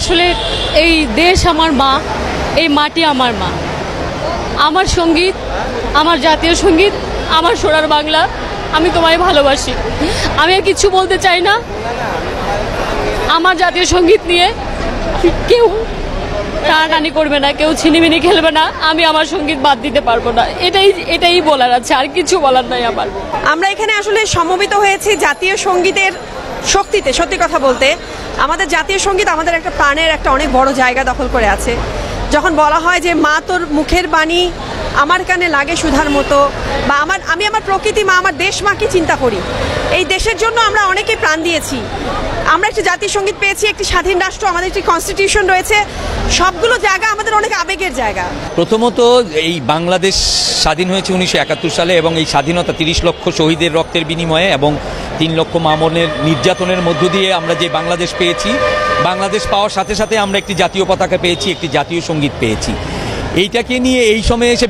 আসলে এই দেশ আমার মা, এই মাটি আমার মা। আমার সঙ্গীত, আমার জাতীয় সঙ্গীত, আমার সোনার বাংলা, আমি তোমায় ভালোবাসি। আমি আর কিছু বলতে চাই না। আমার জাতীয় সঙ্গীত নিয়ে কেউ টানাটানি করবে না, কেউ ছিনিমিনি খেলবে না। আমি আমার সঙ্গীত বাদ দিতে পারবো না। এটাই বলার আছে, আর কিছু বলার নাই আমার। আমরা এখানে আসলে সমবেত হয়েছি জাতীয় সঙ্গীতের শক্তিতে। সত্যি কথা বলতে আমাদের জাতীয় সঙ্গীত আমাদের একটা প্রাণের একটা অনেক বড় জায়গা দখল করে আছে। যখন বলা হয় যে মা তোর মুখের বাণী আমার কানে লাগে সুধার মতো, বা আমি আমার প্রকৃতি মা, আমার দেশ মাকে চিন্তা করি। এই দেশের জন্য আমরা অনেকে প্রাণ দিয়েছি। আমরা একটা জাতীয় সঙ্গীত পেয়েছি, একটি স্বাধীন রাষ্ট্র, আমাদের একটি কনস্টিটিউশন রয়েছে। সবগুলো জায়গা আমাদের অনেক আবেগের জায়গা। প্রথমত এই বাংলাদেশ স্বাধীন হয়েছে 1971 সালে, এবং এই স্বাধীনতা 30 লক্ষ শহীদের রক্তের বিনিময়ে এবং 3 লক্ষ মামনের নির্যাতনের মধ্য দিয়ে আমরা যে বাংলাদেশ পেয়েছি। বাংলাদেশ পাওয়ার সাথে সাথে আমরা একটি জাতীয় পতাকা পেয়েছি, একটি জাতীয় সঙ্গীত পেয়েছি। এইটাকে নিয়ে এই সময়ে এসে